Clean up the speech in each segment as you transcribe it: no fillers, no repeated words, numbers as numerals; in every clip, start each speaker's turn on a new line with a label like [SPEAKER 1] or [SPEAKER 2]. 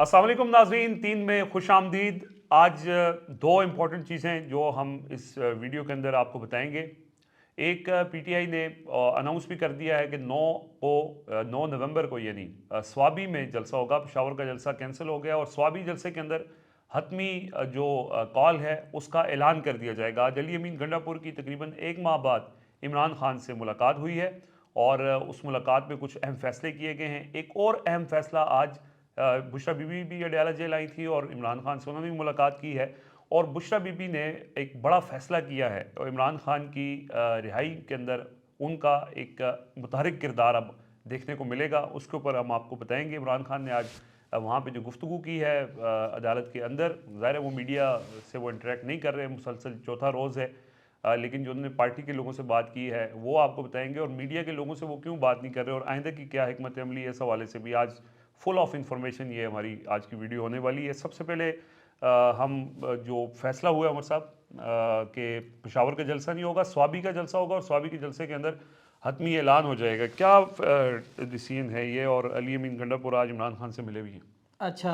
[SPEAKER 1] अस्सलाम वालेकुम नाज़रीन, 3 में खुश आमदीद। आज दो इम्पॉर्टेंट चीज़ें जो हम इस वीडियो के अंदर आपको बताएंगे। एक, पीटीआई ने अनाउंस भी कर दिया है कि 9 नवंबर को यानी स्वाबी में जलसा होगा। पेशावर का जलसा कैंसिल हो गया और स्वाबी जलसे के अंदर हतमी जो कॉल है उसका ऐलान कर दिया जाएगा। आज अली अमीन गंडापुर की तकरीबन एक माह बाद इमरान खान से मुलाकात हुई है और उस मुलाकात में कुछ अहम फैसले किए गए हैं। एक और अहम फैसला आज बुशरा बीबी भी अडयाला जेल आई थी और इमरान खान से उन्होंने भी मुलाकात की है और बुशरा बीबी ने एक बड़ा फैसला किया है और इमरान खान की रिहाई के अंदर उनका एक मुतहरिक किरदार अब देखने को मिलेगा। उसके ऊपर हम आपको बताएंगे। इमरान खान ने आज वहाँ पे जो गुफ्तगू की है अदालत के अंदर, ज़ाहिर है वो मीडिया से वो इंटरेक्ट नहीं कर रहे, मुसलसल चौथा रोज़ है, लेकिन जो उन्होंने पार्टी के लोगों से बात की है वो आपको बताएंगे और मीडिया के लोगों से वो क्यों बात नहीं कर रहे और आइंदा की क्या हिकमत अमली है, इस हवाले से भी आज फुल ऑफ इंफॉर्मेशन ये हमारी आज की वीडियो होने वाली है। सबसे पहले हम जो फैसला हुआ उमर साहब कि पेशावर का जलसा नहीं होगा, स्वाबी का जलसा होगा और स्वाबी के जलसे के अंदर हतमी ऐलान हो जाएगा। क्या डिसीजन है ये? और अली अमीन गंडापुर आज इमरान खान से मिले भी हैं।
[SPEAKER 2] अच्छा,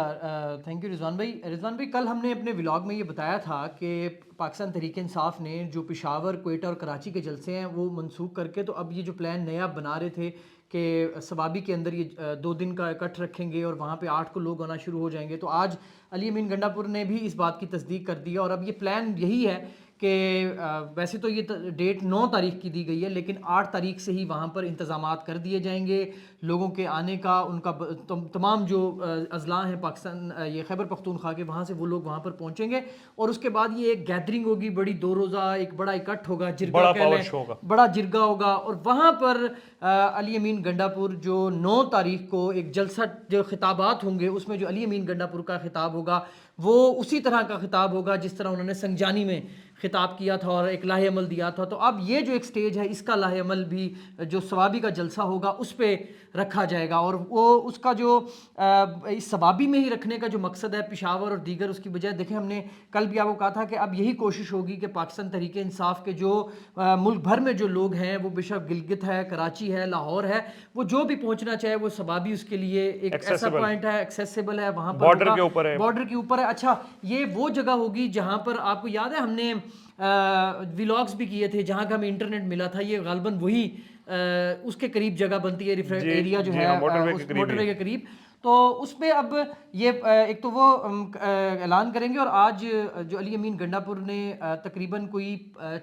[SPEAKER 2] थैंक यू रिजवान भाई। रिजवान भाई, कल हमने अपने व्लॉग में ये बताया था कि पाकिस्तान तहरीक इंसाफ ने जो पेशावर, क्वेटा और कराची के जलसे हैं वो मनसूख करके, तो अब ये जो प्लान नया बना रहे थे कि सवाबी के अंदर ये 2 दिन का इकट्ठ रखेंगे और वहाँ पे 8 को लोग आना शुरू हो जाएंगे। तो आज अली अमीन गंडापुर ने भी इस बात की तस्दीक कर दी है और अब ये प्लान यही है कि वैसे तो ये डेट 9 तारीख की दी गई है, लेकिन 8 तारीख से ही वहाँ पर इंतज़ामात कर दिए जाएंगे लोगों के आने का। उनका तमाम जो अजला हैं पाकिस्तान, ये खैबर पख्तूनख्वा के, वहाँ से वो लोग वहाँ पर पहुँचेंगे और उसके बाद ये एक गैदरिंग होगी, बड़ी 2 रोज़ा एक बड़ा इकट्ठ होगा, जिरगा
[SPEAKER 1] बड़ा
[SPEAKER 2] कह
[SPEAKER 1] पावर
[SPEAKER 2] लें,
[SPEAKER 1] शो होगा।
[SPEAKER 2] बड़ा जिरगा होगा और वहाँ पर अली अमीन गंडापुर जो 9 तारीख को एक जलसा, जो खिताबात होंगे उसमें जो अली अमीन गंडापुर का खिताब होगा वो उसी तरह का खिताब होगा जिस तरह उन्होंने संजानी में खिताब किया था और एक लाहे अमल दिया था। तो अब ये जो एक स्टेज है, इसका लाहे अमल भी जो सवाबी का जलसा होगा उस पर रखा जाएगा और वो उसका जो इस सवाबी में ही रखने का जो मकसद है, पेशावर और दीगर उसकी बजाय, देखें हमने कल भी आपको कहा था कि अब यही कोशिश होगी कि पाकिस्तान तहरीक इंसाफ के जो मुल्क भर में जो लोग हैं, वो बेशक गिलगित है, कराची है, लाहौर है, वो जो भी पहुंचना चाहे वो सवाबी उसके लिए एक ऐसा पॉइंट है, एक्सेसिबल है, वहाँ पर
[SPEAKER 1] बॉर्डर के ऊपर है।
[SPEAKER 2] बॉर्डर के ऊपर है। अच्छा, ये वो जगह होगी जहाँ पर आपको याद है हमने व्लॉग्स भी किए थे जहाँ का हमें इंटरनेट मिला था, ये गालबन वही उसके करीब जगह बनती है, एरिया जो है उस मोटरवे के करीब। तो उस पर अब ये एक तो वो ऐलान करेंगे और आज जो अली अमीन गंडापुर ने तकरीबन कोई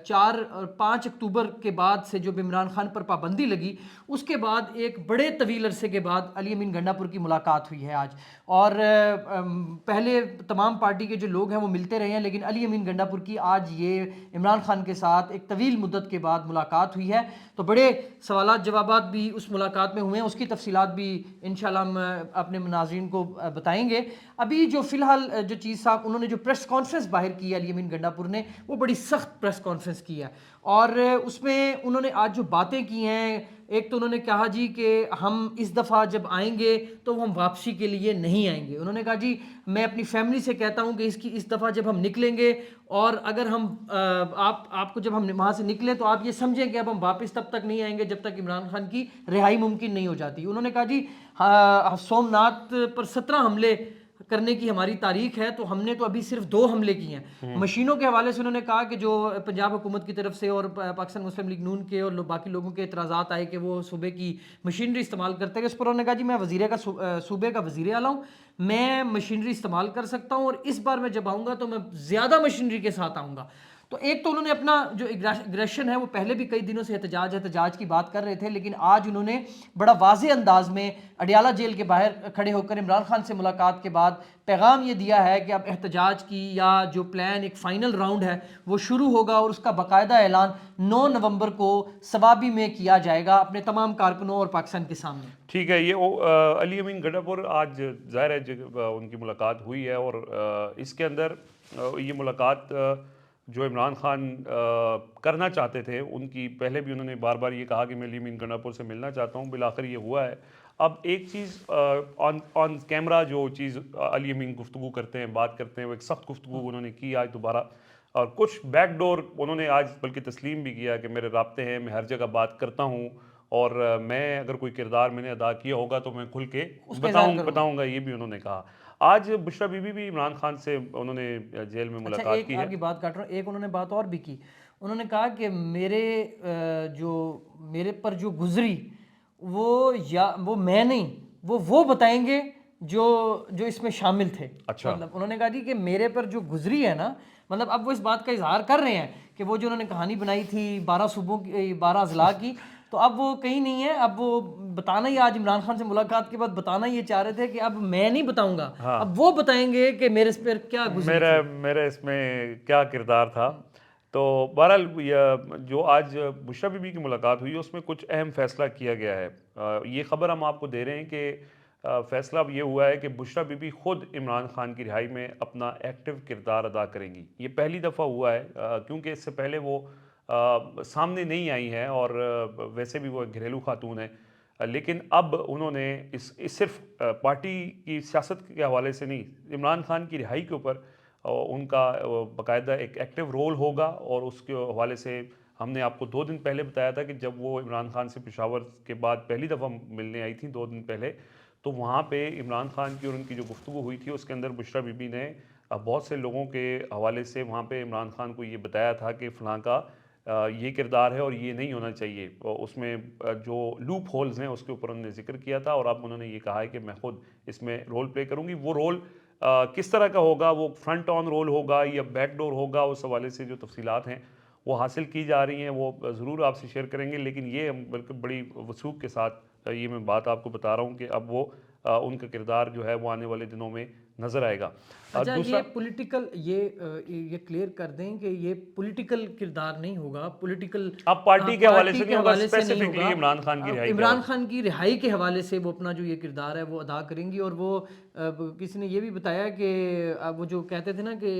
[SPEAKER 2] 4 और 5 अक्टूबर के बाद से जो इमरान खान पर पाबंदी लगी, उसके बाद एक बड़े तवील अरसे के बाद अली अमीन गंडापुर की मुलाकात हुई है आज। और पहले तमाम पार्टी के जो लोग हैं वो मिलते रहे हैं, लेकिन अली अमीन गंडापुर की आज ये इमरान खान के साथ एक तवील मुद्दत के बाद मुलाकात हुई है। तो बड़े सवालात जवाबात भी उस मुलाकात में हुए हैं, उसकी तफसीलात भी इंशाल्लाह हम अपने नाज़रीन को बताएंगे। अभी जो फ़िलहाल जो चीज़ साहब उन्होंने जो प्रेस कॉन्फ्रेंस बाहर की है अली अमीन गंडापुर ने, वो बड़ी सख्त प्रेस कॉन्फ्रेंस की है और उसमें उन्होंने आज जो बातें की हैं, एक तो उन्होंने कहा जी कि हम इस दफ़ा जब आएंगे तो हम वापसी के लिए नहीं आएंगे। उन्होंने कहा जी मैं अपनी फैमिली से कहता हूं कि इस दफ़ा जब हम निकलेंगे और अगर हम आपको जब हम वहाँ से निकले तो आप ये समझें कि अब हम वापस तब तक नहीं आएंगे जब तक इमरान खान की रिहाई मुमकिन नहीं हो जाती। उन्होंने कहा जी सोमनाथ पर 17 हमले करने की हमारी तारीख है, तो हमने तो अभी सिर्फ 2 हमले किए हैं। मशीनों के हवाले से उन्होंने कहा कि जो पंजाब हुकूमत की तरफ से और पाकिस्तान मुस्लिम लीग नून के और बाकी लोगों के एतराज़ात आए कि वो सूबे की मशीनरी इस्तेमाल करते हैं, उस पर उन्होंने कहा जी मैं सूबे का वज़ीर आला हूँ, मैं मशीनरी इस्तेमाल कर सकता हूँ और इस बार मैं जब आऊँगा तो मैं ज़्यादा मशीनरी के साथ आऊँगा। तो एक तो उन्होंने अपना जो एग्रेशन है, वो पहले भी कई दिनों से एहतजाज की बात कर रहे थे, लेकिन आज उन्होंने बड़ा वाज़े अंदाज में अडयाला जेल के बाहर खड़े होकर इमरान खान से मुलाकात के बाद पैगाम ये दिया है कि अब एहतजाज की या जो प्लान एक फ़ाइनल राउंड है वो शुरू होगा और उसका बाकायदा ऐलान 9 नवंबर को सवाबी में किया जाएगा अपने तमाम कारकुनों और पाकिस्तान के सामने।
[SPEAKER 1] ठीक है, ये अली अमीन गंडापुर आज ज़ाहिर है उनकी मुलाकात हुई है और इसके अंदर ये मुलाकात जो इमरान खान करना चाहते थे उनकी, पहले भी उन्होंने बार बार ये कहा कि मैं अली अमीन गंडापुर से मिलना चाहता हूँ, बिलाखिर ये हुआ है। अब एक चीज़ ऑन कैमरा जो चीज़ अली अमीन गुफ्तगू करते हैं, बात करते हैं, वो एक सख्त गुफ्तगू उन्होंने की आज दोबारा और कुछ बैकडोर उन्होंने आज बल्कि तस्लीम भी किया कि मेरे राब्ते हैं, मैं हर जगह बात करता हूँ और मैं अगर कोई किरदार मैंने अदा किया होगा तो मैं खुल के बताऊंगा, ये भी उन्होंने कहा। आज बुशरा बीबी भी इमरान खान से उन्होंने जेल में
[SPEAKER 2] अच्छा,
[SPEAKER 1] मुलाकात
[SPEAKER 2] एक
[SPEAKER 1] की है।
[SPEAKER 2] आपकी बात काट रहा हूँ, एक उन्होंने बात और भी की। उन्होंने कहा कि मेरे पर जो गुजरी वो, या वो मैं नहीं, वो बताएंगे जो जो इसमें शामिल थे।
[SPEAKER 1] अच्छा।
[SPEAKER 2] मतलब उन्होंने कहा जी कि मेरे पर जो गुजरी है ना, मतलब अब वो इस बात का इजहार कर रहे हैं कि वो जो उन्होंने कहानी बनाई थी 12 सूबों की, 12 अजला की, तो अब वो कहीं नहीं है। अब वो बताना ही, आज इमरान खान से मुलाकात के बाद बताना ये चाह रहे थे कि अब मैं नहीं बताऊंगा,
[SPEAKER 1] हाँ,
[SPEAKER 2] अब वो बताएंगे कि मेरे पर क्या गुजरी
[SPEAKER 1] मेरा
[SPEAKER 2] थी।
[SPEAKER 1] मेरा इसमें क्या किरदार था। तो बहरहाल जो आज बुशरा बीबी की मुलाकात हुई है उसमें कुछ अहम फैसला किया गया है। ये खबर हम आपको दे रहे हैं कि फैसला अब ये हुआ है कि बुशरा बीबी खुद इमरान खान की रिहाई में अपना एक्टिव किरदार अदा करेंगी। ये पहली दफ़ा हुआ है, क्योंकि इससे पहले वो सामने नहीं आई हैं, और वैसे भी वो एक घरेलू खातून है। लेकिन अब उन्होंने इस सिर्फ पार्टी की सियासत के हवाले से नहीं, इमरान खान की रिहाई के ऊपर उनका बाकायदा एक एक्टिव रोल होगा। और उसके हवाले से हमने आपको 2 दिन पहले बताया था कि जब वो इमरान खान से पेशावर के बाद पहली दफ़ा मिलने आई थी 2 दिन पहले, तो वहाँ पे इमरान खान की और उनकी जो गुफ्तगू हुई थी उसके अंदर बुशरा बीबी ने बहुत से लोगों के हवाले से वहाँ पे इमरान खान को ये बताया था कि फ़लाँ का ये किरदार है और ये नहीं होना चाहिए। उसमें जो लूप होल्स हैं उसके ऊपर उन्होंने जिक्र किया था, और अब उन्होंने ये कहा है कि मैं खुद इसमें रोल प्ले करूँगी। वो रोल किस तरह का होगा, वो फ्रंट ऑन रोल होगा या बैक डोर होगा, उस हवाले से जो तफसीलात हैं वो हासिल की जा रही हैं, वो ज़रूर आपसे शेयर करेंगे। लेकिन ये हम बल्कि बड़ी वसूख के साथ ये मैं बात आपको बता रहा हूँ कि अब वो उनका किरदार जो है वो आने वाले दिनों में नज़र आएगा।
[SPEAKER 2] अच्छा,
[SPEAKER 1] दूसरा,
[SPEAKER 2] ये पॉलिटिकल, ये क्लियर कर दें कि ये पॉलिटिकल किरदार नहीं होगा, पॉलिटिकल
[SPEAKER 1] अब पार्टी के हवाले
[SPEAKER 2] पार्टी
[SPEAKER 1] से
[SPEAKER 2] के
[SPEAKER 1] नहीं होगा,
[SPEAKER 2] हवाले से नहीं
[SPEAKER 1] स्पेसिफिकली
[SPEAKER 2] होगा।
[SPEAKER 1] इमरान खान की रिहाई के
[SPEAKER 2] इमरान
[SPEAKER 1] हवाले से।
[SPEAKER 2] खान की रिहाई के हवाले से वो अपना जो ये किरदार है वो अदा करेंगी। और वो किसी ने ये भी बताया कि वो जो कहते थे ना कि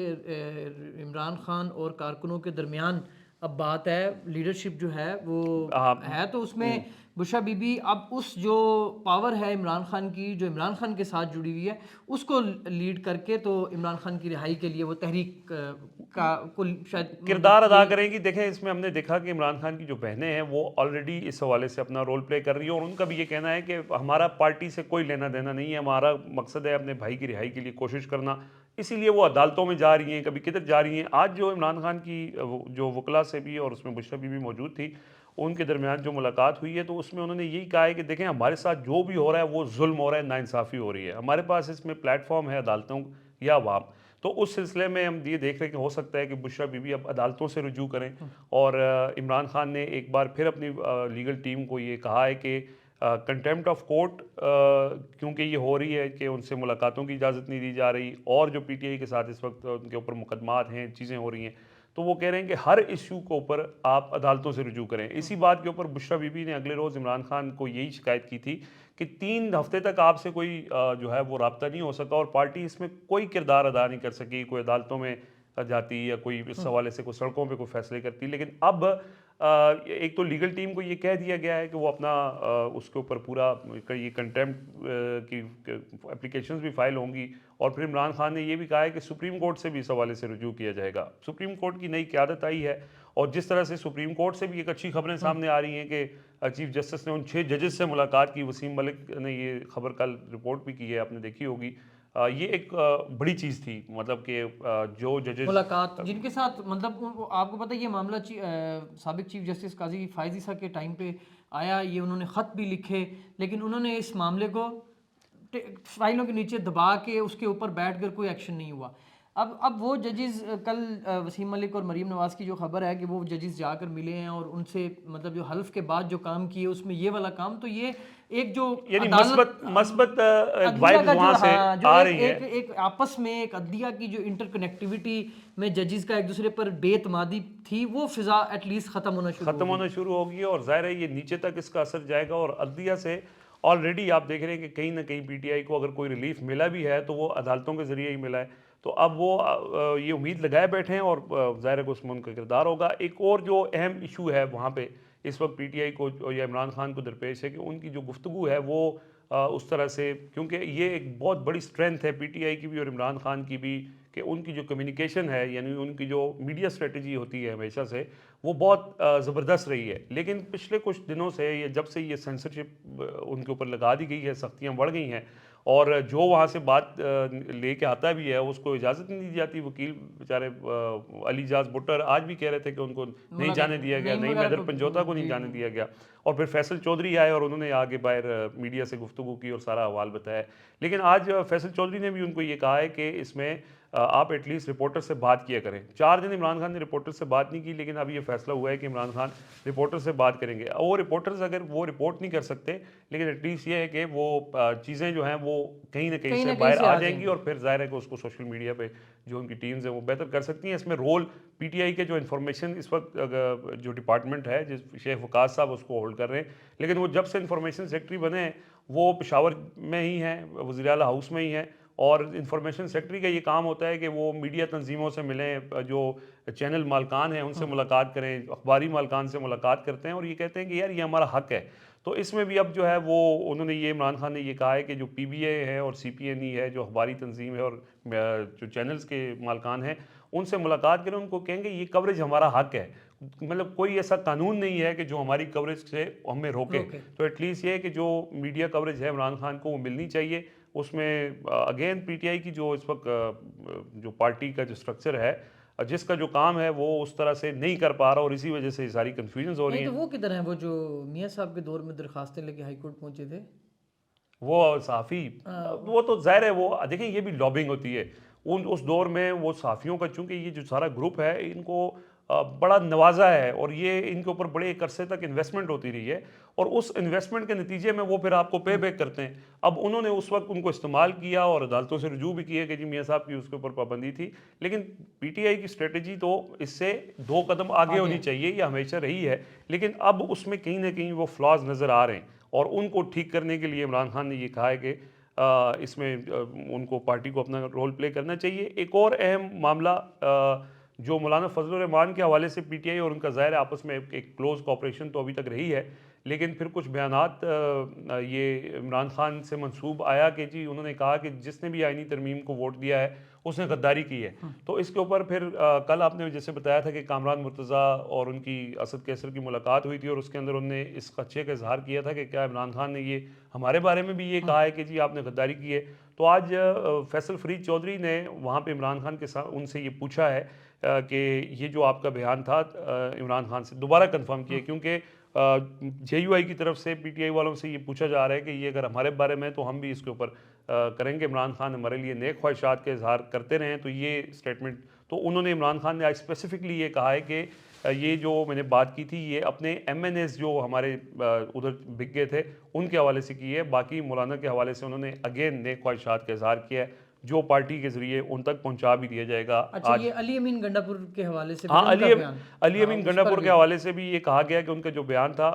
[SPEAKER 2] इमरान खान और कारकुनों के दरमियान अब बात है, लीडरशिप जो है वो है, तो उसमें बुशरा बीबी अब उस जो पावर है इमरान खान की, जो इमरान खान के साथ जुड़ी हुई है, उसको लीड करके तो इमरान खान की रिहाई के लिए वो तहरीक का को शायद
[SPEAKER 1] किरदार
[SPEAKER 2] मतलब
[SPEAKER 1] अदा
[SPEAKER 2] ये
[SPEAKER 1] करेंगी। देखें, इसमें हमने देखा कि इमरान खान की जो बहनें हैं वो ऑलरेडी इस हवाले से अपना रोल प्ले कर रही है, और उनका भी ये कहना है कि हमारा पार्टी से कोई लेना देना नहीं है, हमारा मकसद है अपने भाई की रिहाई के लिए कोशिश करना। इसीलिए वो अदालतों में जा रही हैं, कभी किधर जा रही हैं। आज जो इमरान खान की जो वकला से भी, और उसमें बुशरा बीबी मौजूद थी, उनके दरमियान जो मुलाकात हुई है, तो उसमें उन्होंने यही कहा है कि देखें, हमारे साथ जो भी हो रहा है वो जुल्म हो रहा है, नाइंसाफ़ी हो रही है। हमारे पास इसमें प्लेटफॉर्म है अदालतों या अवाम। तो उस सिलसिले में हम ये देख रहे हैं कि हो सकता है कि बुशरा बीबी अब अदालतों से रुजू करें। और इमरान खान ने एक बार फिर अपनी लीगल टीम को ये कहा है कि कंटेम्प्ट ऑफ कोर्ट, क्योंकि ये हो रही है कि उनसे मुलाकातों की इजाज़त नहीं दी जा रही, और जो पीटीआई के साथ इस वक्त उनके ऊपर मुकदमात हैं, चीज़ें हो रही हैं, तो वो कह रहे हैं कि हर इशू के ऊपर आप अदालतों से रुजू करें। इसी बात के ऊपर बुशरा बीबी ने अगले रोज़ इमरान खान को यही शिकायत की थी कि 3 हफ्ते तक आपसे कोई जो है वो रब्ता नहीं हो सका, और पार्टी इसमें कोई किरदार अदा नहीं कर सकी, कोई अदालतों में जाती या कोई इस हवाले से कोई सड़कों पे कोई फैसले करती। लेकिन अब एक तो लीगल टीम को ये कह दिया गया है कि वो अपना उसके ऊपर पूरा ये कंटेम्प्ट की एप्लीकेशंस भी फाइल होंगी, और फिर इमरान खान ने ये भी कहा है कि सुप्रीम कोर्ट से भी इस हवाले से रुजू किया जाएगा। सुप्रीम कोर्ट की नई क़यादत आई है, और जिस तरह से सुप्रीम कोर्ट से भी एक अच्छी खबरें सामने आ रही हैं कि चीफ जस्टिस ने उन 6 जजेस से मुलाकात की। वसीम मलिक ने ये खबर कल रिपोर्ट भी की है, आपने देखी होगी। ये एक बड़ी चीज़ थी, मतलब कि जो जजेस
[SPEAKER 2] मुलाकात जिनके साथ, मतलब आपको पता है ये मामला साबिक चीफ जस्टिस काजी फायज ईसा के टाइम पे आया, ये उन्होंने ख़त भी लिखे, लेकिन उन्होंने इस मामले को फाइलों के नीचे दबा के उसके ऊपर बैठ कर कोई एक्शन नहीं हुआ। अब वो जजेस कल वसीम मलिक और मरीम नवाज़ की जो खबर है कि वो जजेस जाकर मिले हैं और उनसे मतलब जो हल्फ के बाद जो काम किए उसमें ये वाला काम, तो ये एक जो
[SPEAKER 1] यानी
[SPEAKER 2] अदालत
[SPEAKER 1] मस्बत
[SPEAKER 2] अदलिया
[SPEAKER 1] वाइब्स
[SPEAKER 2] का
[SPEAKER 1] वहाँ
[SPEAKER 2] जो,
[SPEAKER 1] से
[SPEAKER 2] हाँ, जो
[SPEAKER 1] आ
[SPEAKER 2] एक
[SPEAKER 1] रही
[SPEAKER 2] एक
[SPEAKER 1] हैं।
[SPEAKER 2] एक आपस में एक अदलिया की जो इंटरकनेक्टिविटी में जजेस का एक दूसरे पर बेतमादी थी, वो फिजा एटलीस्ट ख़त्म होना शुरू हो
[SPEAKER 1] ख़त्म
[SPEAKER 2] गई।
[SPEAKER 1] होना शुरू होगी, और ज़ाहिर है ये नीचे तक इसका असर जाएगा। और अदलिया से ऑलरेडी आप देख रहे हैं कि कहीं ना कहीं पीटीआई को अगर कोई रिलीफ मिला भी है तो वो अदालतों के ज़रिए ही मिला है। तो अब वो ये उम्मीद लगाए बैठे हैं, और ज़ाहिर है कि उसमें उनका किरदार होगा। एक और जो अहम इशू है वहाँ पे इस वक्त पीटीआई को या इमरान खान को दरपेश है कि उनकी जो गुफ्तगू है वो उस तरह से, क्योंकि ये एक बहुत बड़ी स्ट्रेंथ है पीटीआई की भी और इमरान खान की भी, कि उनकी जो कम्युनिकेशन है, यानी उनकी जो मीडिया स्ट्रेटजी होती है हमेशा से, वो बहुत ज़बरदस्त रही है। लेकिन पिछले कुछ दिनों से, ये जब से ये सेंसरशिप उनके ऊपर लगा दी गई है, सख्तियाँ बढ़ गई हैं, और जो वहाँ से बात लेके आता भी है उसको इजाज़त नहीं दी जाती। वकील बेचारे अली जाज बुट्टर आज भी कह रहे थे कि उनको नहीं जाने दिया गया, नहीं मैदर पंजोता को नहीं जाने दिया गया। और फिर फैसल चौधरी आए और उन्होंने आगे बाहर मीडिया से गुफ्तगू की और सारा अहवाल बताया। लेकिन आज फैसल चौधरी ने भी उनको ये कहा है कि इसमें आप एटलीस्ट रिपोर्टर से बात किया करें। 4 दिन इमरान खान ने रिपोर्टर से बात नहीं की, लेकिन अब ये फैसला हुआ है कि इमरान खान रिपोर्टर से बात करेंगे। वो रिपोर्टर्स अगर वो रिपोर्ट नहीं कर सकते, लेकिन एटलीस्ट ये है कि वो चीज़ें जो हैं वो कहीं ना कहीं से बाहर आ जाएंगी और फिर जाहिर है कि उसको सोशल मीडिया पे जो उनकी टीम्स हैं वो बेहतर कर सकती हैं। इसमें रोल पीटीआई के जो इन्फॉर्मेशन इस वक्त जो डिपार्टमेंट है जिस शेख वकास साहब उसको होल्ड कर रहे हैं, लेकिन वो जब से इन्फॉर्मेशन सेक्रेटरी बने हैं वो पेशावर में ही हैं, वज़ीर आला हाउस में ही हैं। और इंफॉर्मेशन सेक्रेटरी का ये काम होता है कि वो मीडिया तंजीमों से मिलें, जो चैनल मालकान हैं उनसे मुलाकात करें, अखबारी मालकान से मुलाकात करते हैं और ये कहते हैं कि यार ये हमारा हक है। तो इसमें भी अब जो है वो उन्होंने ये इमरान खान ने ये कहा है कि जो पीबीए है और सीपीएनई है जो अखबारी तंजीम है और जो चैनल्स के मालकान हैं उनसे मुलाकात करें, उनको कहेंगे ये कवरेज हमारा हक है। मतलब कोई ऐसा कानून नहीं है कि जो हमारी कवरेज से हमें रोके। तो एटलीस्ट ये है कि जो मीडिया कवरेज है इमरान खान को वो मिलनी चाहिए। उसमें अगेन पीटीआई की जो इस वक्त जो पार्टी का जो स्ट्रक्चर है जिसका जो काम है वो उस तरह से नहीं कर पा रहा और इसी वजह से सारी कन्फ्यूजन हो रही
[SPEAKER 2] नहीं
[SPEAKER 1] है।
[SPEAKER 2] तो वो किधर है वो जो मियाँ साहब के दौर में दरखास्तें लेके हाई कोर्ट पहुंचे थे?
[SPEAKER 1] वो सहाफ़ी वो तो ज़ाहिर है, वो देखिए ये भी लॉबिंग होती है उस दौर में। वो सहाफ़ियों का चूँकि ये जो सारा ग्रुप है इनको बड़ा नवाजा है और ये इनके ऊपर बड़े एक अरसे तक इन्वेस्टमेंट होती रही है और उस इन्वेस्टमेंट के नतीजे में वो फिर आपको पे बैक करते हैं। अब उन्होंने उस वक्त उनको इस्तेमाल किया और अदालतों से रुजू भी किया कि जी मियाँ साहब की उसके ऊपर पाबंदी थी, लेकिन पीटीआई की स्ट्रेटजी तो इससे 2 कदम आगे होनी चाहिए, ये हमेशा रही है। लेकिन अब उसमें कहीं ना कहीं वो फ्लॉज नज़र आ रहे हैं और उनको ठीक करने के लिए इमरान खान ने ये कहा है कि इसमें उनको पार्टी को अपना रोल प्ले करना चाहिए। एक और अहम मामला जो मौलाना फजल रहमान के हवाले से पीटीआई और उनका ज़ाहिर आपस में एक क्लोज कॉपरेशन तो अभी तक रही है, लेकिन फिर कुछ बयानात ये इमरान खान से मंसूब आया कि जी उन्होंने कहा कि जिसने भी आईनी तरमीम को वोट दिया है उसने गद्दारी की है। तो इसके ऊपर फिर कल आपने जैसे बताया था कि कामरान मुर्तज़ा और उनकी असद कैसर की मुलाकात हुई थी और उसके अंदर उन्होंने इस खदशे का इजहार किया था कि क्या इमरान खान ने ये हमारे बारे में भी ये कहा है कि जी आपने गद्दारी की है। तो आज फैसल फरीद चौधरी ने वहाँ पे इमरान खान के साथ उनसे ये पूछा है कि ये जो आपका बयान था इमरान खान से दोबारा कंफर्म किया, क्योंकि जेयूआई की तरफ से पीटीआई वालों से ये पूछा जा रहा है कि ये अगर हमारे बारे में तो हम भी इसके ऊपर करेंगे। इमरान खान हमारे लिए नेक ख्वाहिशात के इजहार करते रहे तो ये स्टेटमेंट तो उन्होंने इमरान खान ने आज स्पेसिफिकली ये कहा है कि ये जो मैंने बात की थी ये अपने एमएनएस जो हमारे उधर बिक गए थे उनके हवाले से की है। बाकी मौलाना के हवाले से उन्होंने अगेन नेक ख्वाहिशात का इजहार किया है जो पार्टी के जरिए उन तक पहुंचा भी दिया जाएगा।
[SPEAKER 2] अच्छा, ये अली अमीन गंडापुर के हवाले से
[SPEAKER 1] हाँ, अली अमीन गंडापुर के हवाले से भी ये कहा गया कि उनका जो बयान था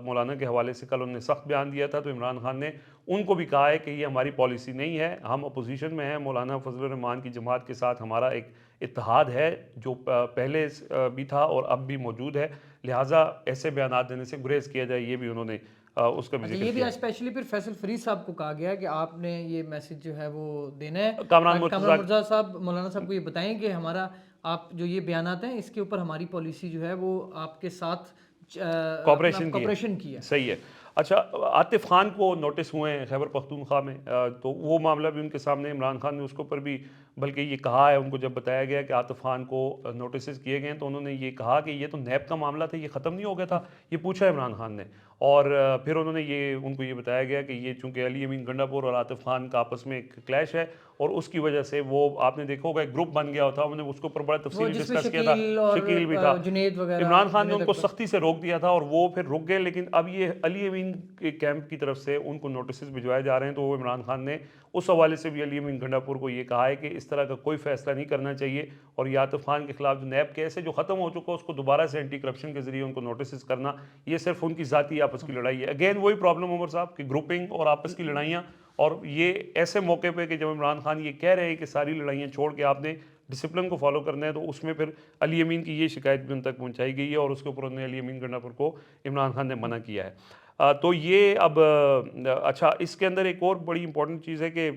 [SPEAKER 1] मौलाना के हवाले से कल उन्होंने सख्त बयान दिया था। तो इमरान खान ने उनको भी कहा है कि ये हमारी पॉलिसी नहीं है, हम अपोजिशन में हैं, मौलाना फजल रहमान की जमात के साथ हमारा एक इत्तेहाद है जो पहले भी था और अब भी मौजूद है, लिहाजा ऐसे बयान देने से गुरेज किया जाए, ये भी उन्होंने उसका भी जिक्र
[SPEAKER 2] ये भी
[SPEAKER 1] किया।
[SPEAKER 2] स्पेशली फिर फैसल फरीद साहब को कहा गया कि आपने ये मैसेज जो है वो देना है
[SPEAKER 1] कामरान
[SPEAKER 2] मुर्तज़ा साहब मौलाना साहब को ये बताएं कि हमारा आप जो ये बयानात हैं इसके ऊपर हमारी पॉलिसी जो है वो आपके साथ
[SPEAKER 1] कॉपरेशन
[SPEAKER 2] की है।
[SPEAKER 1] सही है। अच्छा, आतिफ खान को नोटिस हुए हैं खैबर पख्तूनख्वा में, तो वो मामला भी उनके सामने इमरान खान ने उसके ऊपर भी बल्कि ये कहा है, उनको जब बताया गया कि आतिफ खान को नोटिस किए गए तो उन्होंने ये कहा कि ये तो नैब का मामला था, ये ख़त्म नहीं हो गया था, ये पूछा इमरान खान ने। और फिर उन्होंने ये उनको ये बताया गया कि ये चूँकि अली अमीन गंडापुर और आतिफ खान का आपस में एक क्लैश है और उसकी वजह से वो आपने देखा होगा एक ग्रुप बन गया था, उन्होंने उसके ऊपर बड़ा तफसीली डिस्कस किया था, शकील भी था, इमरान खान ने उनको सख्ती से रोक दिया था और वो फिर रुक गए। लेकिन अब ये अली अमीन के कैंप की तरफ से उनको नोटिस भिजवाए जा रहे हैं, तो वो इमरान खान ने उस हवाले से भी अली अमीन गंडापुर को ये कहा है कि इस तरह का कोई फैसला नहीं करना चाहिए और ये आतिफ खान के खिलाफ जो नैब केस है जो ख़त्म हो चुका है उसको दोबारा से एंटी करप्शन के जरिए उनको नोटिस करना, ये सिर्फ उनकी ज़ाती आपस की लड़ाई है। अगेन वही प्रॉब्लम उमर साहब की ग्रुपिंग और आपस की लड़ाइयाँ, और ये ऐसे मौके पे कि जब इमरान खान ये कह रहे हैं कि सारी लड़ाइयाँ छोड़ के आपने डिसिप्लिन को फॉलो करना है, तो उसमें फिर अली अमीन की ये शिकायत भी उन तक पहुँचाई गई है और उसके ऊपर उन्होंने अली अमीन गंडापुर को इमरान खान ने मना किया है। तो ये अब अच्छा, इसके अंदर एक और बड़ी इंपॉर्टेंट चीज़ है कि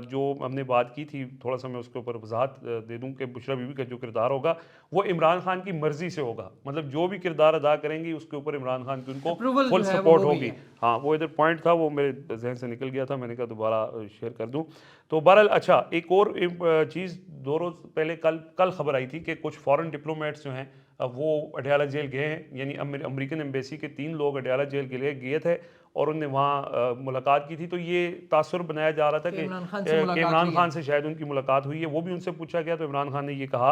[SPEAKER 1] जो हमने बात की थी, थोड़ा सा मैं उसके ऊपर वजाहत दे दूं कि बुशरा बीबी का जो किरदार होगा वो इमरान खान की मर्जी से होगा। मतलब जो भी किरदार अदा करेंगी उसके ऊपर इमरान खान की उनको
[SPEAKER 2] अप्रूवल
[SPEAKER 1] फुल
[SPEAKER 2] जो है वो
[SPEAKER 1] सपोर्ट
[SPEAKER 2] हो गई
[SPEAKER 1] होगी।
[SPEAKER 2] है।
[SPEAKER 1] हाँ, वो इधर पॉइंट था, वो मेरे जहन से निकल गया था, मैंने कहा दोबारा शेयर कर दूं। तो बहरहाल अच्छा, एक और चीज़, 2 रोज़ पहले कल कल खबर आई थी कि कुछ फॉरेन डिप्लोमेट्स जो हैं वो अडयाला जेल गए हैं। यानी अमेरिकन एम्बेसी के 3 लोग अडयाला जेल के लिए गए थे और उन्होंने वहाँ मुलाकात की थी। तो ये तासुर बनाया जा रहा था
[SPEAKER 2] कि
[SPEAKER 1] कि
[SPEAKER 2] इमरान खान से
[SPEAKER 1] कि
[SPEAKER 2] मुलाकात
[SPEAKER 1] इमरान
[SPEAKER 2] हुई है।
[SPEAKER 1] खान से शायद उनकी मुलाकात हुई है। वो भी उनसे पूछा गया तो इमरान खान ने ये कहा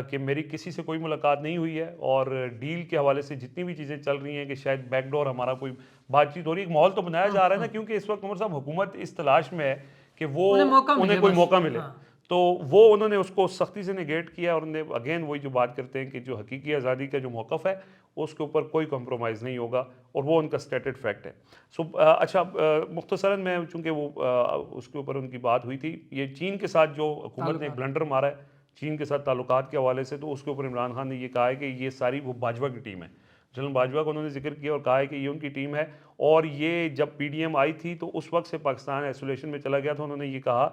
[SPEAKER 1] कि मेरी किसी से कोई मुलाकात नहीं हुई है, और डील के हवाले से जितनी भी चीज़ें चल रही हैं कि शायद बैकडोर हमारा कोई बातचीत हो रही है। एक माहौल तो बनाया जा रहा है ना, क्योंकि इस वक्त उमर साहब हुकूमत इस तलाश में है कि वो
[SPEAKER 2] उन्हें मौका मिले
[SPEAKER 1] उन्हें कोई
[SPEAKER 2] बस।
[SPEAKER 1] मौका मिले।
[SPEAKER 2] हाँ।
[SPEAKER 1] तो वो उन्होंने उसको सख्ती से नेगेट किया, और उन्होंने अगेन वही जो बात करते हैं कि जो हकीकी आज़ादी का जो मौक़िफ़ है उसके ऊपर कोई कॉम्प्रोमाइज़ नहीं होगा, और वो उनका स्टेटेड फैक्ट है। सो अच्छा, मुख्तसरन मैं, चूँकि वो उसके ऊपर उनकी बात हुई थी, ये चीन के साथ जो हुकूमत ने एक
[SPEAKER 2] ताल्लुकात।
[SPEAKER 1] ब्लंडर मारा है चीन के साथ ताल्लुकात के हवाले से, तो उसके ऊपर इमरान खान ने ये कहा है कि ये सारी वो बाजवा की टीम है। जनरल बाजवा को उन्होंने जिक्र किया और कहा है कि ये उनकी टीम है। और ये जब पीडीएम आई थी तो उस वक्त से पाकिस्तान आइसोलेशन में चला गया था। उन्होंने ये कहा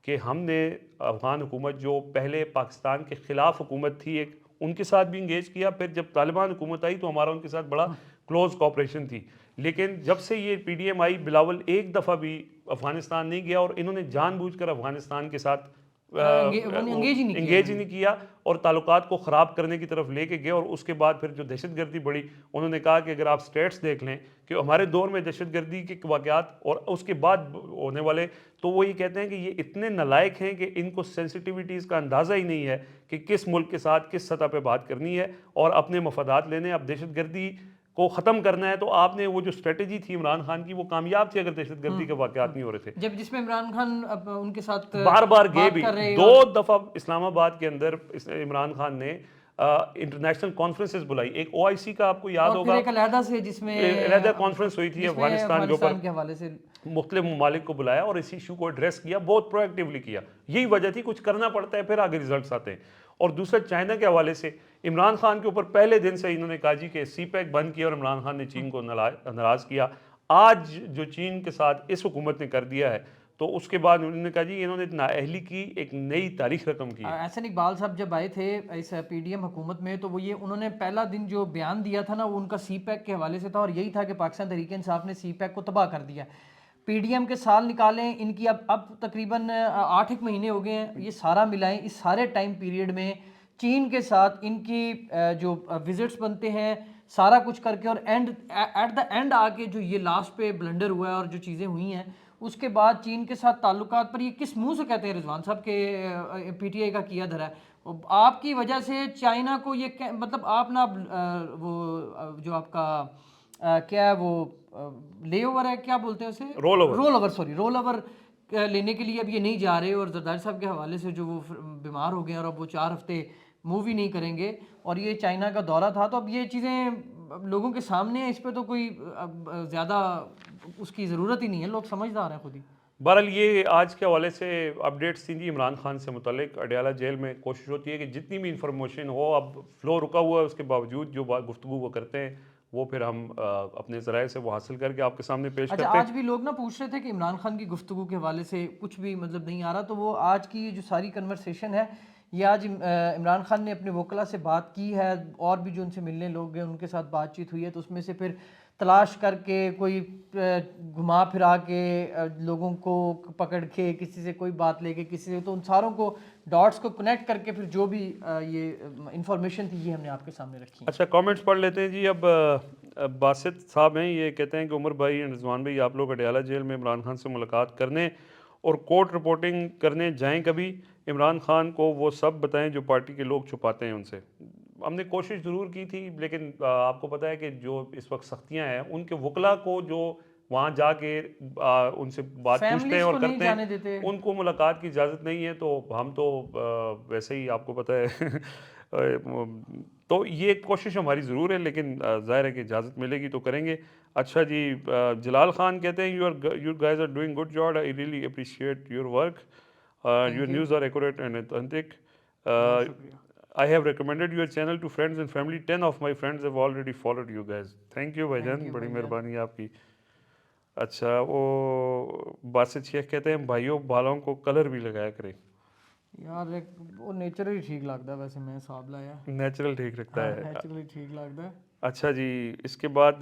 [SPEAKER 1] कि हमने अफ़गान हुकूमत जो पहले पाकिस्तान के ख़िलाफ़ हुकूमत थी एक, उनके साथ भी इंगेज किया। फिर जब तालिबान हुकूमत आई तो हमारा उनके साथ बड़ा क्लोज़ कोऑपरेशन थी। लेकिन जब से ये पीडीएम आई, बिलावल एक दफ़ा भी अफ़गानिस्तान नहीं गया, और इन्होंने जानबूझकर अफ़गानिस्तान के साथ
[SPEAKER 2] वो एंगेज ही नहीं किया
[SPEAKER 1] इंगेज ही
[SPEAKER 2] इन्होंने।
[SPEAKER 1] नहीं किया, और ताल्लुकात को ख़राब करने की तरफ लेके गए। और उसके बाद फिर जो दहशतगर्दी बढ़ी, उन्होंने कहा कि अगर आप स्टेट्स देख लें कि हमारे दौर में दहशतगर्दी के वाक़यात और उसके बाद होने वाले, तो वो ये कहते हैं कि ये इतने नालायक हैं कि इनको सेंसिटिविटीज़ का अंदाज़ा ही नहीं है कि किस मुल्क के साथ किस सतह पे बात करनी है और अपने मफादात लेने। अब दहशतगर्दी को ख़त्म करना है, तो आपने वो जो स्ट्रेटजी थी इमरान खान की वो कामयाब थी, अगर दहशतगर्दी के वाक़यात नहीं हो रहे थे।
[SPEAKER 2] जब जिसमें इमरान खान अब उनके साथ
[SPEAKER 1] बार बार गए
[SPEAKER 2] बात
[SPEAKER 1] भी,
[SPEAKER 2] कर रहे,
[SPEAKER 1] 2 दफ़ा इस्लामाबाद के अंदर इमरान खान ने इंटरनेशनल कॉन्फ्रेंसेस बुलाई। एक ओआईसी का आपको याद
[SPEAKER 2] और फिर
[SPEAKER 1] होगा,
[SPEAKER 2] एक अलहदा से जिसमें
[SPEAKER 1] अलहदा कॉन्फ्रेंस हुई थी
[SPEAKER 2] जिसमें
[SPEAKER 1] अफगानिस्तान के ऊपर,
[SPEAKER 2] अफगानिस्तान के हवाले से।
[SPEAKER 1] मुख्तलिफ ममालिक को बुलाया और इस इशू को एड्रेस किया, बहुत प्रोएक्टिवली किया। यही वजह थी, कुछ करना पड़ता है फिर आगे रिजल्ट्स आते हैं। और दूसरा, चाइना के हवाले से इमरान खान के ऊपर पहले दिन से इन्होंने कहा जी कि सी पैक बंद किया, और इमरान खान ने चीन को नाराज़ किया। आज जो चीन के साथ इस हुकूमत ने कर दिया है, तो उसके बाद उन्होंने कहा जी इन्होंने नाअहली की एक नई तारीख रकम की है।
[SPEAKER 2] एहसन इकबाल साहब जब आए थे इस पीडीएम हुकूमत में, तो वो ये उन्होंने पहला दिन जो बयान दिया था ना, वो उनका सी पैक के हवाले से था, और यही था कि पाकिस्तान तहरीक इंसाफ ने सी पैक को तबाह कर दिया। पीडीएम के साल निकालें इनकी, अब तकरीबन 8 महीने हो गए हैं, ये सारा मिलाएं, इस सारे टाइम पीरियड में चीन के साथ इनकी जो विजिट्स बनते हैं, सारा कुछ करके, और एट द एंड आके जो ये लास्ट पे ब्लंडर हुआ है और जो चीज़ें हुई हैं, उसके बाद चीन के साथ ताल्लुकात पर ये किस मुंह से कहते हैं रिजवान साहब के पीटीआई का किया धरा है। आपकी वजह से चाइना को ये मतलब आप ना वो जो आपका क्या है वो ले ओवर है, क्या बोलते हैं उसे,
[SPEAKER 1] roll over.
[SPEAKER 2] Roll over, sorry, roll over लेने के लिए अब ये नहीं जा रहे। और जरदारी साहब के हवाले से जो वो बीमार हो गए और अब वो 4 हफ्ते मूवी नहीं करेंगे, और ये चाइना का दौरा था, तो अब ये चीज़ें लोगों के सामने है, इस पर तो कोई ज़्यादा उसकी ज़रूरत ही नहीं है, लोग समझदार हैं खुद ही।
[SPEAKER 1] बहरहाल ये आज के हवाले से अपडेट्स थी जी इमरान खान से मुतल्लिक। अडयाला जेल में कोशिश होती है कि जितनी भी इंफॉर्मेशन हो, अब फ्लो रुका हुआ है, उसके बावजूद जो गुफ्तगू वो करते हैं वो फिर हम अपने ज़राए से वो हासिल करके आपके सामने पेश
[SPEAKER 2] अच्छा,
[SPEAKER 1] करते
[SPEAKER 2] आज
[SPEAKER 1] हैं।
[SPEAKER 2] भी लोग ना पूछ रहे थे कि इमरान खान की गुफ्तगू के हवाले से कुछ भी मतलब नहीं आ रहा, तो वो आज की जो सारी कन्वर्सेशन है, ये आज इमरान खान ने अपने वकला से बात की है, और भी जो उनसे मिलने लोग हैं उनके साथ बातचीत हुई है, तो उसमें से फिर तलाश करके कोई घुमा फिरा के लोगों को पकड़ के किसी से कोई बात लेके किसी से, तो उन सारों को डॉट्स को कनेक्ट करके फिर जो भी ये इंफॉर्मेशन थी ये हमने आपके सामने रखी है।
[SPEAKER 1] अच्छा, कमेंट्स पढ़ लेते हैं जी। अब बासित साहब हैं, ये कहते हैं कि उमर भाई एंड रिजवान भाई, आप लोग अडयाला जेल में इमरान खान से मुलाकात करने और कोर्ट रिपोर्टिंग करने जाएं कभी, इमरान खान को वो सब बताएं जो पार्टी के लोग छुपाते हैं उनसे। हमने कोशिश ज़रूर की थी, लेकिन आपको पता है कि जो इस वक्त सख्तियां हैं, उनके वकला को जो वहाँ जाके उनसे बात पूछते हैं
[SPEAKER 2] फैमिलीज
[SPEAKER 1] और
[SPEAKER 2] को नहीं
[SPEAKER 1] करते
[SPEAKER 2] जाने
[SPEAKER 1] हैं,
[SPEAKER 2] देते।
[SPEAKER 1] उनको मुलाकात की इजाज़त नहीं है। तो हम तो वैसे ही आपको पता है तो ये कोशिश हमारी ज़रूर है, लेकिन ज़ाहिर है कि इजाज़त मिलेगी तो करेंगे। अच्छा जी, जलाल खान कहते हैं you guys are doing good job, I really appreciate your work, your
[SPEAKER 2] thank you,
[SPEAKER 1] news are accurate and authentic,
[SPEAKER 2] बहुत शुक्रिया।
[SPEAKER 1] I have recommended your channel to friends and family. 10 of my friends have already followed you guys. Thank you
[SPEAKER 2] thank
[SPEAKER 1] भाईजान,
[SPEAKER 2] you
[SPEAKER 1] बड़ी
[SPEAKER 2] भाईजान।
[SPEAKER 1] मेहरबानी है आपकी। अच्छा, वो बासित शेख कहते हैं भाइयों बालों को कलर भी लगाया करें,
[SPEAKER 2] यार एक वो नेचर ही ठीक लगता है, वैसे मैं हिसाब लाया।
[SPEAKER 1] नेचुरल ठीक रखता
[SPEAKER 2] हाँ,
[SPEAKER 1] है।
[SPEAKER 2] नेचुरली ठीक लगता है।
[SPEAKER 1] अच्छा जी, इसके बाद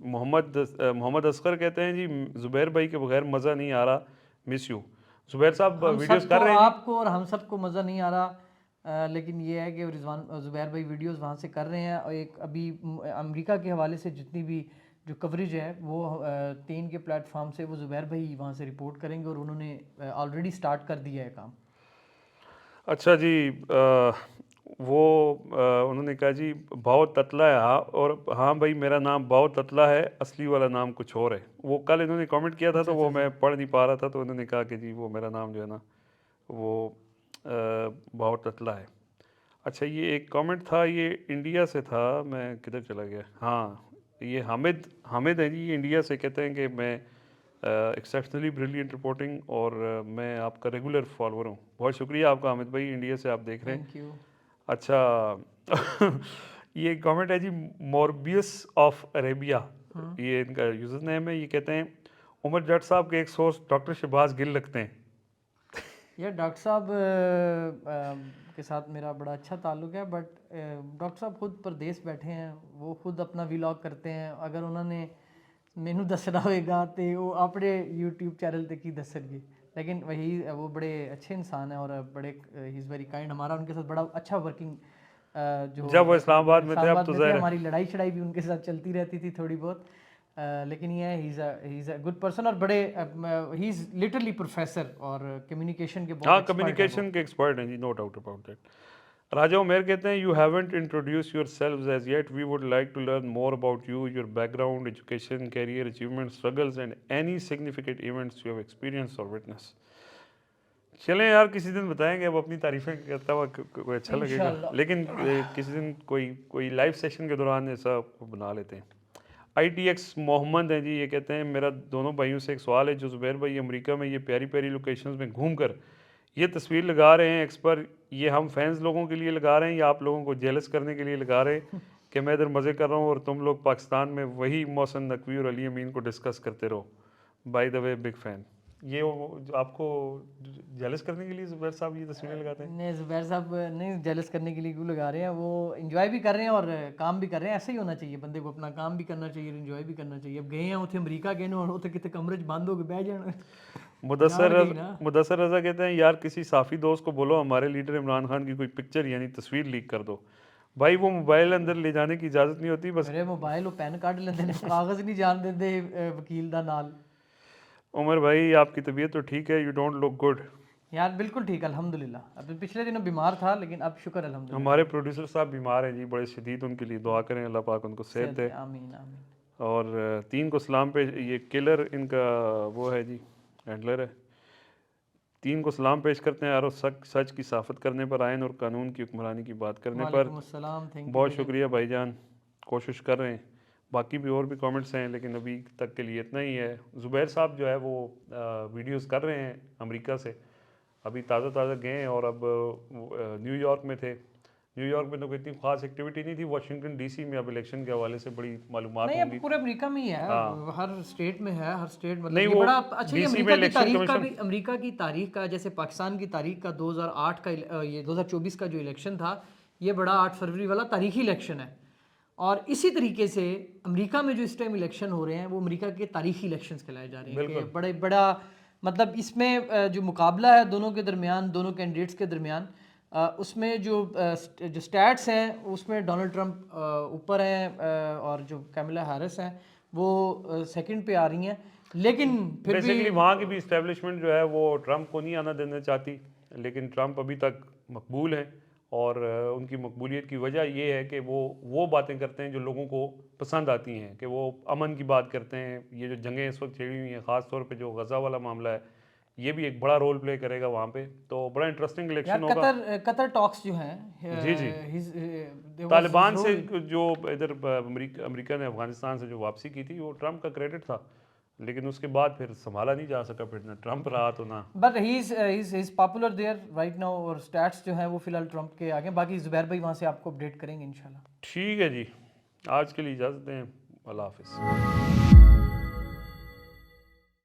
[SPEAKER 1] मोहम्मद असगर कहते हैं जी ज़ुबैर भाई के बगैर मज़ा नहीं आ रहा, मिस यू। ज़ुबैर साहब
[SPEAKER 2] हम
[SPEAKER 1] वीडियोस
[SPEAKER 2] सबको,
[SPEAKER 1] कर रहे हैं जी?
[SPEAKER 2] आपको और हम सबको मज़ा नहीं आ रहा, लेकिन ये है कि रिजवान ज़ुबैर भाई वीडियोस वहाँ से कर रहे हैं, और एक अभी अमेरिका के हवाले से जितनी भी जो कवरेज है वो 3 के प्लेटफॉर्म से वो ज़ुबैर भाई वहाँ से रिपोर्ट करेंगे, और उन्होंने ऑलरेडी स्टार्ट कर दिया है काम।
[SPEAKER 1] अच्छा जी, उन्होंने कहा जी बहुत ततला है, हाँ, और हाँ भाई मेरा नाम बहुत ततला है, असली वाला नाम कुछ और है। वो कल इन्होंने कमेंट किया था, तो वो मैं पढ़ नहीं पा रहा था, तो उन्होंने कहा कि जी वो मेरा नाम जो है ना वो बहुत ततला है। अच्छा, ये एक कमेंट था, ये इंडिया से था, मैं किधर चला गया, हाँ, ये हामिद हामिद है जी, ये इंडिया से कहते हैं कि मैं एक्सेप्शनली ब्रिलियंट रिपोर्टिंग, और मैं आपका रेगुलर फॉलोअर हूँ। बहुत शुक्रिया आपका हामिद भाई, इंडिया से आप देख रहे हैं।
[SPEAKER 2] Thank you.
[SPEAKER 1] अच्छा ये कमेंट है जी, मोरबियस ऑफ अरेबिया, ये इनका यूज़र नेम है। ये कहते हैं उमर जट साहब के एक सोर्स डॉक्टर शहबाज गिल लगते हैं।
[SPEAKER 2] यार डॉक्टर साहब के साथ मेरा बड़ा अच्छा ताल्लुक है, बट डॉक्टर साहब खुद परदेस बैठे हैं, वो खुद अपना व्लॉग करते हैं। अगर उन्होंने मैनू दसना होएगा तो वो अपने यूट्यूब चैनल तक ही दसणगे, लेकिन वही वो बड़े अच्छे इंसान हैं, और बड़े ही इज़ वेरी काइंड। हमारा उनके साथ बड़ा अच्छा वर्किंग जो
[SPEAKER 1] जब वो इस्लामाबाद में थे, अब
[SPEAKER 2] इस्लामाबाद
[SPEAKER 1] तो
[SPEAKER 2] में थे,
[SPEAKER 1] ज़ाहिर है।
[SPEAKER 2] हमारी लड़ाई शड़ाई भी उनके साथ चलती रहती थी थोड़ी बहुत। लेकिन ये he is a good person, और बड़े ही इज़ लिटरली प्रोफेसर, और कम्युनिकेशन के
[SPEAKER 1] हाँ,
[SPEAKER 2] बहुत एक्सपर्ट है वो।
[SPEAKER 1] कम्युनिकेशन के एक्सपर्ट हैं जी, no doubt about that. Raja Umer कहते हैं you haven't introduce yourself as yet, we would like to learn more about you, your background, education, career achievement, struggles and any significant events you have experience or witness. चलें यार, किसी दिन बताएंगे, अब अपनी तारीफें करता हुआ कोई अच्छा लगेगा,
[SPEAKER 2] इंशाल्लाह।
[SPEAKER 1] लेकिन किसी दिन कोई कोई लाइव सेशन के दौरान ऐसा बना लेते हैं। ITX मोहम्मद हैं जी, ये कहते हैं मेरा दोनों भाइयों से एक सवाल है, जो ज़ुबैर भाई अमेरिका में ये प्यारी प्यारी लोकेशंस में घूमकर ये तस्वीर लगा रहे हैं एक्स पर, ये हम फैंस लोगों के लिए लगा रहे हैं या आप लोगों को जेलस करने के लिए लगा रहे हैं कि मैं इधर मज़े कर रहा हूँ और तुम लोग पाकिस्तान में वही मोहसिन नकवी और अली अमीन को डिस्कस करते रहो। By the way big fan. ये जो आपको जेलस करने के लिए ज़ुबैर साहब ये तस्वीरें लगाते हैं?
[SPEAKER 2] नहीं, ज़ुबैर साहब नहीं जेलस करने के लिए क्यों लगा रहे हैं, वो इंजॉय भी कर रहे हैं और काम भी कर रहे हैं। ऐसे ही होना चाहिए, बंदे को अपना काम भी करना चाहिए, इंजॉय भी करना चाहिए। अब गए हैं उथे अमेरिका गए और उथे कितने कमरे च बंद होके बह जाना, जान गई ना।
[SPEAKER 1] मुदस्सर रज़ा कहते हैं यार किसी साफ़ी दोस्त को बोलो हमारे लीडर इमरान खान की कोई पिक्चर यानी तस्वीर लीक कर दो। भाई वो मोबाइल अंदर ले जाने की इजाज़त नहीं होती, बस
[SPEAKER 2] मेरे मोबाइल वो पेन कट लेते हैं, कागज़ नहीं जान देते वकील दा नाल।
[SPEAKER 1] उमर भाई आपकी तबीयत तो ठीक है, यू डोंट लुक गुड।
[SPEAKER 2] यार बिल्कुल ठीक, अल्हम्दुलिल्लाह। अब पिछले दिनों बीमार था, लेकिन अब शुक्र अल्हम्दुलिल्लाह।
[SPEAKER 1] हमारे प्रोड्यूसर साहब बीमार हैं जी, बड़े शदीद, उनके लिए दुआ करें, अल्लाह पाक उनको सेहत दे।
[SPEAKER 2] आमीन आमीन।
[SPEAKER 1] और 3 को सलाम पे, ये किलर इनका वो है जी, हैंडलर है। 3 को सलाम पेश करते हैं यार, सच सच की साफत करने पर, आयन और कानून की हुक्मरानी की बात करने पर।
[SPEAKER 2] वालेकुम अस्सलाम, थैंक यू।
[SPEAKER 1] बहुत शुक्रिया भाईजान, कोशिश कर रहे हैं। बाकी भी और भी कमेंट्स हैं, लेकिन अभी तक के लिए इतना ही है। ज़ुबैर साहब जो है वो वीडियोस कर रहे हैं अमेरिका से, अभी ताज़ा गए हैं, और अब न्यूयॉर्क में थे। न्यूयॉर्क में तो कोई इतनी खास एक्टिविटी नहीं थी। वाशिंगटन DC में अब इलेक्शन के हवाले से बड़ी मालूमात
[SPEAKER 2] नहीं, अब
[SPEAKER 1] होंगी।
[SPEAKER 2] पूरे अमेरिका में ही है,
[SPEAKER 1] हाँ।
[SPEAKER 2] हर स्टेट में है, हर स्टेट मतलब
[SPEAKER 1] नहीं,
[SPEAKER 2] ये
[SPEAKER 1] वो
[SPEAKER 2] बड़ा अच्छा। ये
[SPEAKER 1] DC में
[SPEAKER 2] अमेरिका की
[SPEAKER 1] इलेक्शन
[SPEAKER 2] तारीख का
[SPEAKER 1] कमीशन,
[SPEAKER 2] भी, अमेरिका की तारीख का, जैसे पाकिस्तान की तारीख का 2008 का ये 2024 का जो इलेक्शन था, ये बड़ा 8 फरवरी वाला तारीखी इलेक्शन है। और इसी तरीके से अमेरिका में जो इस टाइम इलेक्शन हो रहे हैं वो अमेरिका के तारीखी इलेक्शंस कहलाए जा रहे हैं, कि बड़े बड़ा मतलब इसमें जो मुकाबला है दोनों के दरमियान, दोनों कैंडिडेट्स के दरमियान, उसमें जो स्टैट्स हैं उसमें डोनाल्ड ट्रंप ऊपर हैं, और जो कैमला हैरिस हैं वो सेकंड पे आ रही हैं, लेकिन फिर भी
[SPEAKER 1] बेसिकली वहाँ की भी इस्टेब्लिशमेंट जो है वो ट्रंप को नहीं आना देना चाहती, लेकिन ट्रंप अभी तक मकबूल हैं। और उनकी मकबूलियत की वजह ये है कि वो बातें करते हैं जो लोगों को पसंद आती हैं, कि वो अमन की बात करते हैं। ये जो जंगें इस वक्त छिड़ी हुई हैं, ख़ास तौर पे जो गज़ा वाला मामला है, ये भी एक बड़ा रोल प्ले करेगा वहाँ पे। तो बड़ा इंटरेस्टिंग
[SPEAKER 2] यार
[SPEAKER 1] इलेक्शन होगा।
[SPEAKER 2] कतर टॉक्स जो हैं,
[SPEAKER 1] जी जी,
[SPEAKER 2] there was
[SPEAKER 1] तालिबान
[SPEAKER 2] his
[SPEAKER 1] से
[SPEAKER 2] role।
[SPEAKER 1] जो इधर अमेरिका ने अफगानिस्तान से जो वापसी की थी वो ट्रंप का क्रेडिट था, लेकिन उसके बाद फिर संभाला नहीं जा सका, फिर ना ट्रंप रहा तो ना।
[SPEAKER 2] But he is popular there right now, और स्टैट्स जो हैं वो फिलहाल ट्रंप के आगे। बाकी जुबैर भाई वहाँ से आपको अपडेट करेंगे इंशाल्लाह।
[SPEAKER 1] ठीक है जी, आज के लिए इजाज़त दें, अल्लाह हाफिज़।